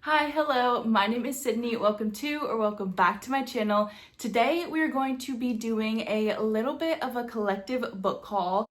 Hi, hello, my name is Sydney. Welcome to or welcome back to my channel. Today we are going to be doing a little bit of a collective book haul.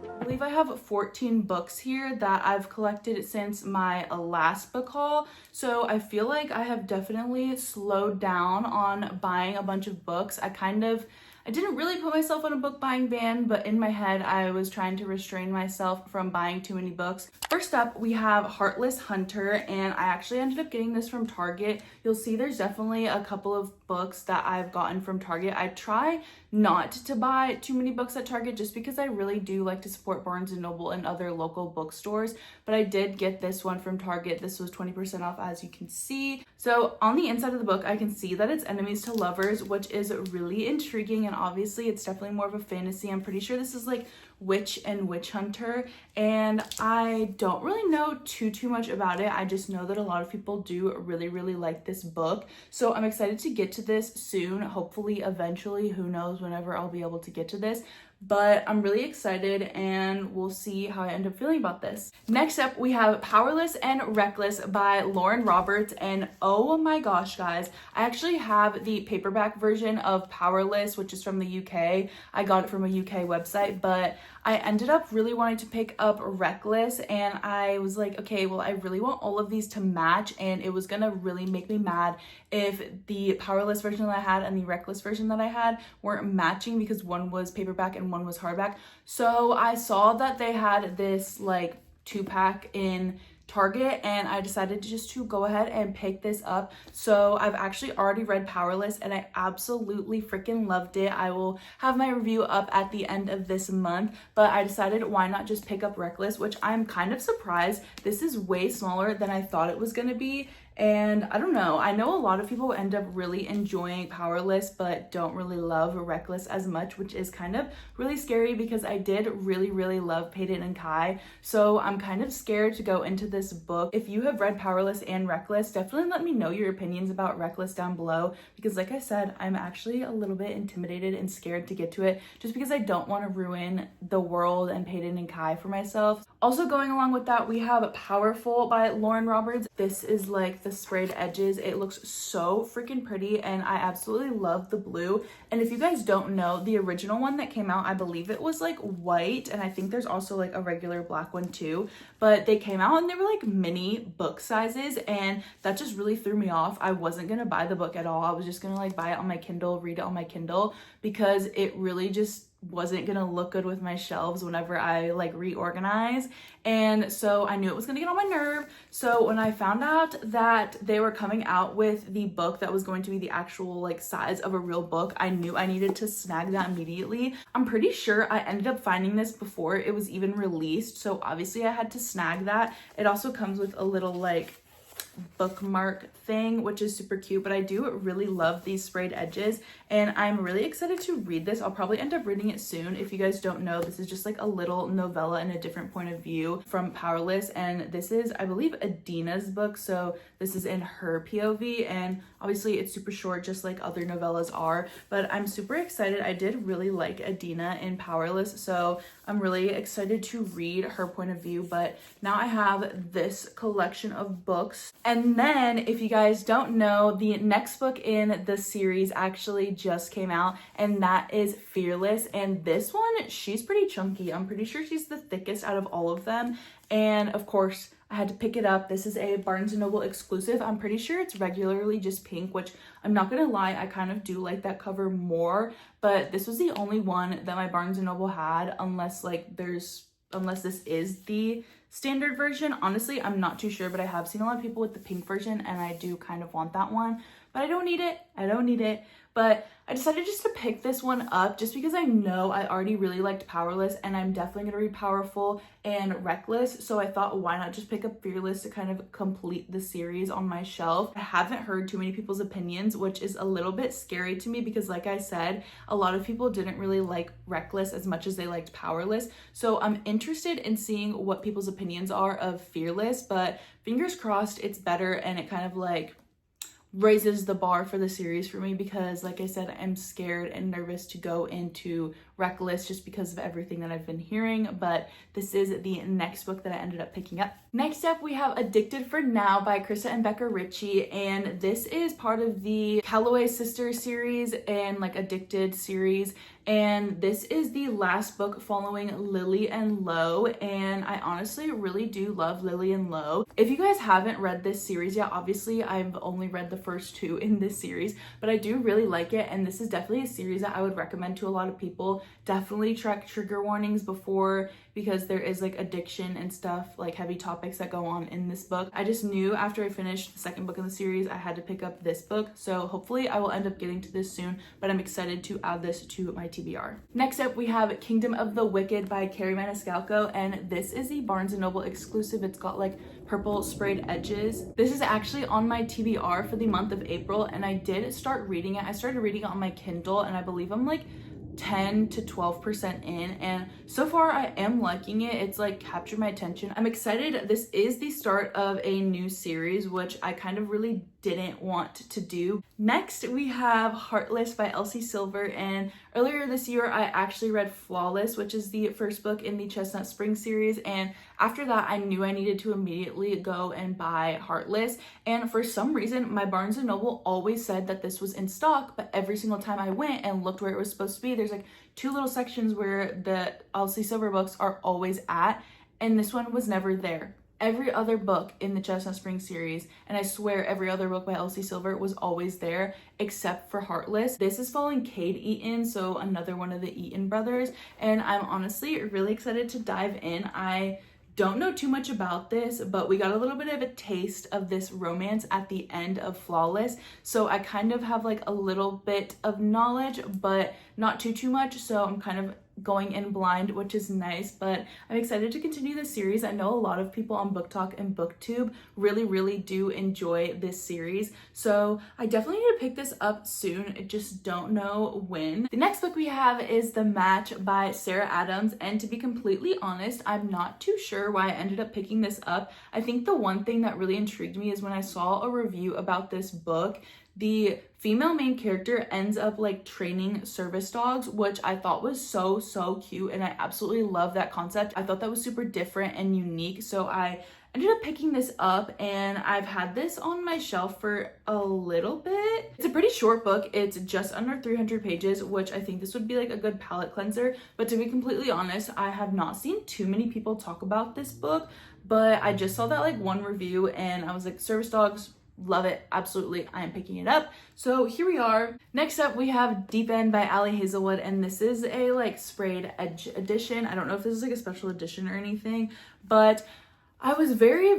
I believe I have 14 books here that I've collected since my last book haul. So I feel like I have definitely slowed down on buying a bunch of books. I didn't really put myself on a book buying ban, but in my head, I was trying to restrain myself from buying too many books. First up, we have Heartless Hunter, and I actually ended up getting this from Target. You'll see there's definitely a couple of books that I've gotten from Target. I try not to buy too many books at Target just because I really do like to support Barnes & Noble and other local bookstores, but I did get this one from Target. This was 20% off, as you can see. So on the inside of the book, I can see that it's enemies to lovers, which is really intriguing, and obviously it's definitely more of a fantasy. I'm pretty sure this is like Witch and Witch Hunter, and I don't really know too much about it. I just know that a lot of people do really like this book, so I'm excited to get to this soon. Hopefully eventually, who knows, whenever I'll be able to get to this, but I'm really excited and we'll see how I end up feeling about this. Next up, we have Powerless and Reckless by Lauren Roberts, and oh my gosh, guys, I actually have the paperback version of Powerless, which is from the UK. I got it from a UK website, but I ended up really wanting to pick up Reckless, and I was like, okay, well, I really want all of these to match, and it was gonna really make me mad if the Powerless version that I had and the Reckless version that I had weren't matching, because one was paperback and one was hardback. So I saw that they had this like 2-pack in Target, and I decided to go ahead and pick this up. So I've actually already read Powerless and I absolutely freaking loved it. I will have my review up at the end of this month, but I decided why not just pick up Reckless, which I'm kind of surprised. This is way smaller than I thought it was gonna be. And I don't know, I know a lot of people end up really enjoying Powerless but don't really love Reckless as much, which is kind of really scary because I did really love Peyton and Kai. So I'm kind of scared to go into this book. If you have read Powerless and Reckless, definitely let me know your opinions about Reckless down below, because like I said, I'm actually a little bit intimidated and scared to get to it just because I don't want to ruin the world and Peyton and Kai for myself. Also going along with that, we have Powerful by Lauren Roberts. This is like the sprayed edges. It looks so freaking pretty and I absolutely love the blue. And if you guys don't know, the original one that came out, I believe it was like white, and I think there's also like a regular black one too, but they came out and they were like mini book sizes, and that just really threw me off. I wasn't gonna buy the book at all. I was just gonna like buy it on my Kindle, read it on my Kindle, because it really just wasn't gonna look good with my shelves whenever I like reorganize. And so I knew it was gonna get on my nerve. So when I found out that they were coming out with the book that was going to be the actual like size of a real book, I knew I needed to snag that immediately. I'm pretty sure I ended up finding this before it was even released, so obviously I had to snag that. It also comes with a little like bookmark thing, which is super cute, but I do really love these sprayed edges and I'm really excited to read this. I'll probably end up reading it soon. If you guys don't know, this is just like a little novella in a different point of view from Powerless, and this is, I believe, Adina's book, so this is in her POV, and obviously it's super short just like other novellas are, but I'm super excited. I did really like Adina in Powerless, so I'm really excited to read her point of view. But now I have this collection of books. And then if you guys don't know, the next book in the series actually just came out, and that is Fearless. And this one, she's pretty chunky. I'm pretty sure she's the thickest out of all of them. And of course, I had to pick it up. This is a Barnes & Noble exclusive. I'm pretty sure it's regularly just pink, which I'm not gonna lie, I kind of do like that cover more, but this was the only one that my Barnes & Noble had, unless this is the standard version. Honestly, I'm not too sure, but I have seen a lot of people with the pink version and I do kind of want that one, but I don't need it. But I decided just to pick this one up just because I know I already really liked Powerless and I'm definitely gonna read Powerful and Reckless. So I thought, why not just pick up Fearless to kind of complete the series on my shelf. I haven't heard too many people's opinions, which is a little bit scary to me because like I said, a lot of people didn't really like Reckless as much as they liked Powerless. So I'm interested in seeing what people's opinions are of Fearless, but fingers crossed it's better and it kind of like raises the bar for the series for me, because like I said, I'm scared and nervous to go into reckless just because of everything that I've been hearing, but this is the next book that I ended up picking up. Next up, we have Addicted for Now by Krista and Becca Ritchie, and this is part of the Calloway Sisters series and like Addicted series, and this is the last book following Lily and Lo, and I honestly really do love Lily and Lo. If you guys haven't read this series yet, obviously I've only read the first two in this series, but I do really like it, and this is definitely a series that I would recommend to a lot of people. Definitely check trigger warnings before, because there is like addiction and stuff, like heavy topics that go on in this book. I just knew after I finished the second book in the series, I had to pick up this book. So hopefully I will end up getting to this soon, but I'm excited to add this to my TBR. Next up, we have Kingdom of the Wicked by Carrie Maniscalco, and this is the Barnes & Noble exclusive. It's got like purple sprayed edges. This is actually on my TBR for the month of April, and I did start reading it. I started reading it on my Kindle, and I believe I'm like 10 to 12% in, and so far I am liking it. It's like captured my attention. I'm excited. This is the start of a new series, which I kind of really didn't want to do. Next, we have Heartless by Elsie Silver, and earlier this year I actually read Flawless, which is the first book in the Chestnut Spring series, and after that I knew I needed to immediately go and buy Heartless, and for some reason my Barnes & Noble always said that this was in stock, but every single time I went and looked where it was supposed to be, there's like two little sections where the Elsie Silver books are always at, and this one was never there. Every other book in the Chestnut Spring series, and I swear every other book by Elsie Silver, was always there except for Heartless. This is following Cade Eaton, so another one of the Eaton brothers, and I'm honestly really excited to dive in. I don't know too much about this, but we got a little bit of a taste of this romance at the end of Flawless, so I kind of have like a little bit of knowledge, but not too much, so I'm kind of going in blind, which is nice, but I'm excited to continue this series. I know a lot of people on BookTok and BookTube really do enjoy this series, so I definitely need to pick this up soon. I just don't know when. The next book we have is The Match by Sarah Adams, and to be completely honest, I'm not too sure why I ended up picking this up. I think the one thing that really intrigued me is when I saw a review about this book, the female main character ends up like training service dogs, which I thought was so cute, and I absolutely love that concept. I thought that was super different and unique, so I ended up picking this up, and I've had this on my shelf for a little bit. It's a pretty short book. It's just under 300 pages, which I think this would be like a good palate cleanser, but to be completely honest, I have not seen too many people talk about this book, but I just saw that like one review and I was like, service dogs, love it, absolutely, I am picking it up. So here we are. Next up, we have Deep End by Ali Hazelwood, and this is a like sprayed edge edition. I don't know if this is like a special edition or anything, but I was very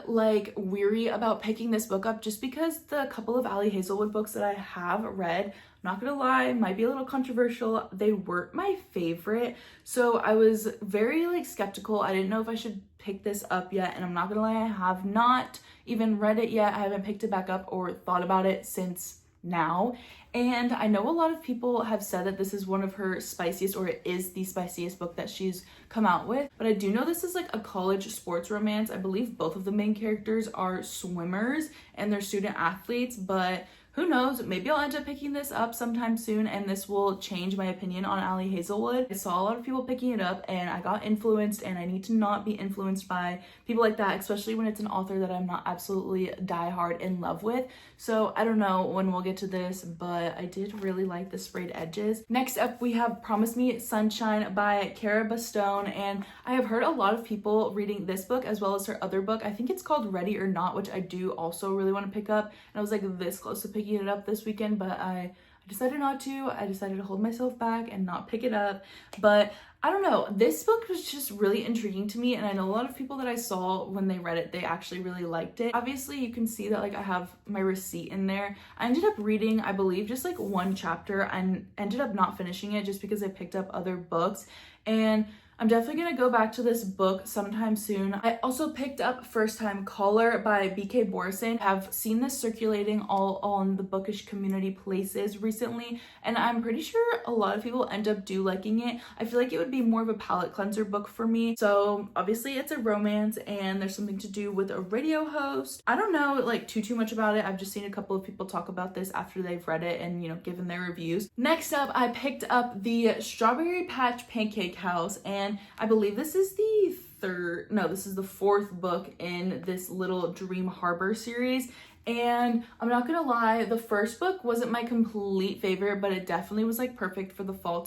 like weary about picking this book up just because the couple of Ali Hazelwood books that I have read, I'm not gonna lie, might be a little controversial, they weren't my favorite. So I was very like skeptical. I didn't know if I should pick this up yet, and I'm not gonna lie, I have not even read it yet. I haven't picked it back up or thought about it since now. And I know a lot of people have said that this is one of her spiciest, or it is the spiciest book that she's come out with, but I do know this is like a college sports romance. I believe both of the main characters are swimmers and they're student athletes, but who knows, maybe I'll end up picking this up sometime soon and this will change my opinion on Ali Hazelwood. I saw a lot of people picking it up and I got influenced, and I need to not be influenced by people like that, especially when it's an author that I'm not absolutely diehard in love with. So I don't know when we'll get to this, but I did really like the sprayed edges. Next up, we have Promise Me Sunshine by Cara Bastone, and I have heard a lot of people reading this book as well as her other book. I think it's called Ready or Not, which I do also really want to pick up, and I was like this close to picking it up this weekend, but I decided not to. I decided to hold myself back and not pick it up, but I don't know, this book was just really intriguing to me, and I know a lot of people that I saw when they read it, they actually really liked it. Obviously you can see that like I have my receipt in there. I ended up reading, I believe, just like one chapter and ended up not finishing it just because I picked up other books, and I'm definitely gonna go back to this book sometime soon. I also picked up First Time Caller by B.K. Borison. I've seen this circulating all on the bookish community places recently, and I'm pretty sure a lot of people end up liking it. I feel like it would be more of a palate cleanser book for me. So obviously it's a romance and there's something to do with a radio host. I don't know like too much about it. I've just seen a couple of people talk about this after they've read it and, you know, given their reviews. Next up, I picked up the Strawberry Patch Pancake House, and I believe this is the fourth book in this little Dream Harbor series. And I'm not gonna lie, the first book wasn't my complete favorite, but it definitely was like perfect for the fall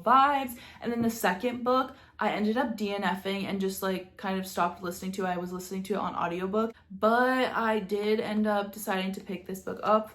vibes. And then the second book, I ended up DNFing and just like kind of stopped listening to it. I was listening to it on audiobook, but I did end up deciding to pick this book up.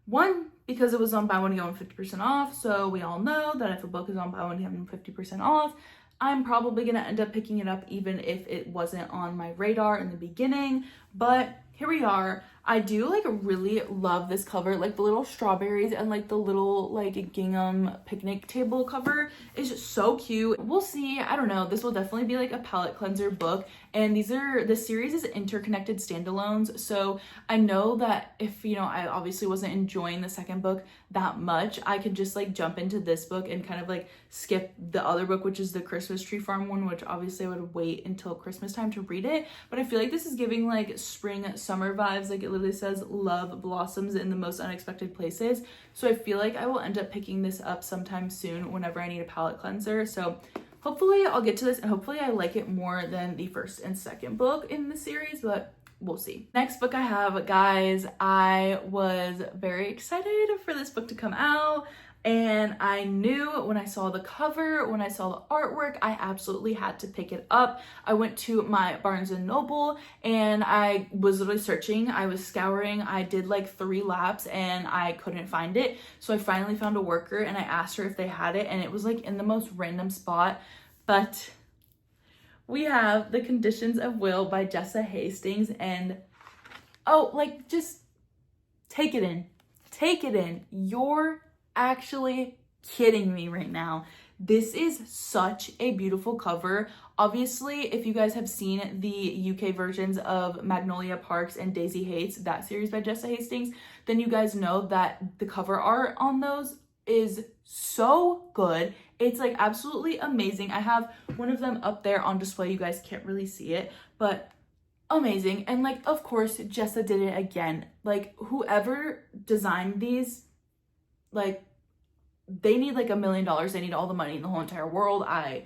One, because it was on buy one get one 50% off. So we all know that if a book is on buy one get one 50% off, I'm probably gonna end up picking it up even if it wasn't on my radar in the beginning. But here we are. I do like really love this cover, like the little strawberries and like the little like gingham picnic table cover is just so cute. We'll see. I don't know. This will definitely be like a palette cleanser book. And the series is interconnected standalones. So I know that if, you know, I obviously wasn't enjoying the second book that much, I could just like jump into this book and kind of like skip the other book, which is the Christmas Tree Farm one, which obviously I would wait until Christmas time to read it. But I feel like this is giving like spring, summer vibes. Like it literally says love blossoms in the most unexpected places. So I feel like I will end up picking this up sometime soon whenever I need a palette cleanser. So hopefully I'll get to this and hopefully I like it more than the first and second book in the series, but we'll see. Next book I have, guys, I was very excited for this book to come out. And I knew when I saw the cover, when I saw the artwork, I absolutely had to pick it up. I went to my Barnes & Noble and I was literally searching. I was scouring. I did like 3 laps and I couldn't find it. So I finally found a worker and I asked her if they had it, and it was like in the most random spot. But we have The Conditions of Will by Jessa Hastings, and oh, like just take it in. Take it in. You're actually kidding me right now. This is such a beautiful cover. Obviously, if you guys have seen the UK versions of Magnolia Parks and Daisy Hates, that series by Jessa Hastings, then you guys know that the cover art on those is so good. It's like absolutely amazing. I have one of them up there on display. You guys can't really see it, but amazing. And like, of course, Jessa did it again. Like whoever designed these, like they need like $1 million. They need all the money in the whole entire world. I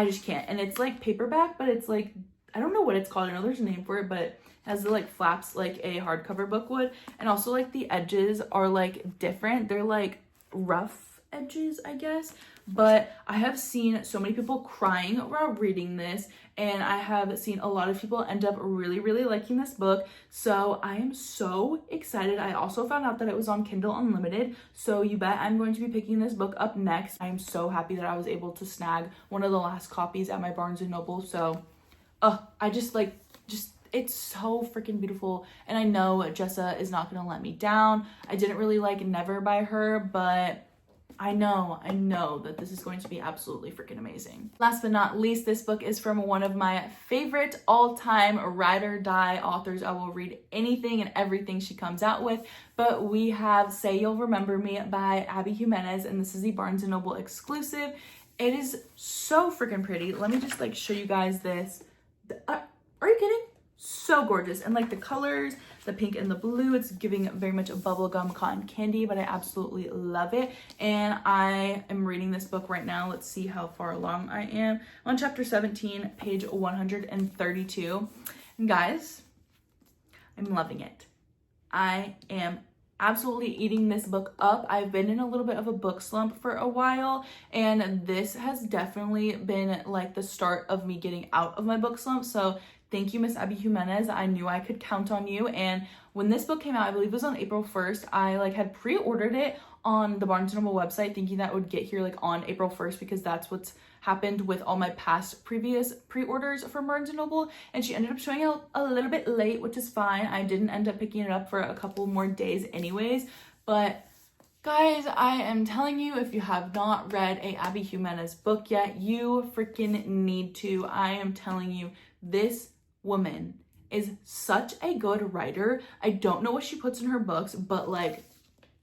just can't. And it's like paperback, but it's like, I don't know what it's called. I know there's a name for it, but it has the like flaps like a hardcover book would. And also like the edges are like different. They're like rough edges, I guess. But I have seen so many people crying while reading this, and I have seen a lot of people end up really liking this book. So I am so excited. I also found out that it was on Kindle Unlimited, so you bet I'm going to be picking this book up next. I am so happy that I was able to snag one of the last copies at my Barnes & Noble. So I just it's so freaking beautiful, and I know Jessa is not gonna let me down. I didn't really like Never by her, but I know that this is going to be absolutely freaking amazing. Last but not least, this book is from one of my favorite all-time ride or die authors. I will read anything and everything she comes out with, but we have Say You'll Remember Me by Abby Jimenez, and this is the Barnes & Noble exclusive. It is so freaking pretty. Let me just like show you guys this. Are you kidding? So gorgeous. And like the colors, the pink and the blue, it's giving very much a bubblegum cotton candy, but I absolutely love it. And I am reading this book right now. Let's see how far along I am. I'm on chapter 17, page 132. And guys, I'm loving it. I am absolutely eating this book up. I've been in a little bit of a book slump for a while, and this has definitely been like the start of me getting out of my book slump. So thank you, Miss Abby Jimenez. I knew I could count on you. And when this book came out, I believe it was on April 1st, I like had pre-ordered it on the Barnes & Noble website thinking that it would get here like on April 1st because that's what's happened with all my previous pre-orders from Barnes & Noble. And she ended up showing out a little bit late, which is fine. I didn't end up picking it up for a couple more days anyways, but Guys, I am telling you, if you have not read a Abby Jimenez book yet, you freaking need to. I am telling you, this woman is such a good writer. I don't know what she puts in her books, but like,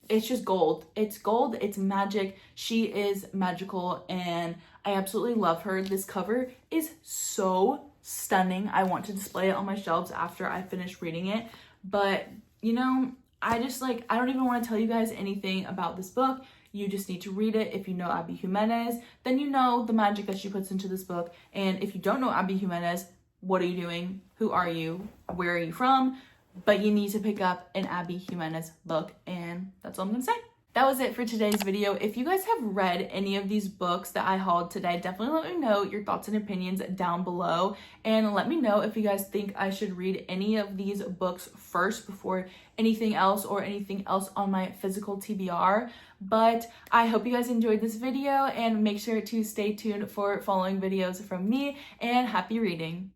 it's just gold. It's gold. It's magic. She is magical and I absolutely love her. This cover is so stunning. I want to display it on my shelves after I finish reading it. But, you know, I don't even want to tell you guys anything about this book. You just need to read it. If you know Abby Jimenez, then you know the magic that she puts into this book. And if you don't know Abby Jimenez, what are you doing? Who are you? Where are you from? But you need to pick up an Abby Jimenez book, and that's all I'm gonna say. That was it for today's video. If you guys have read any of these books that I hauled today, definitely let me know your thoughts and opinions down below. And let me know if you guys think I should read any of these books first before anything else or anything else on my physical TBR. But I hope you guys enjoyed this video and make sure to stay tuned for following videos from me, and happy reading.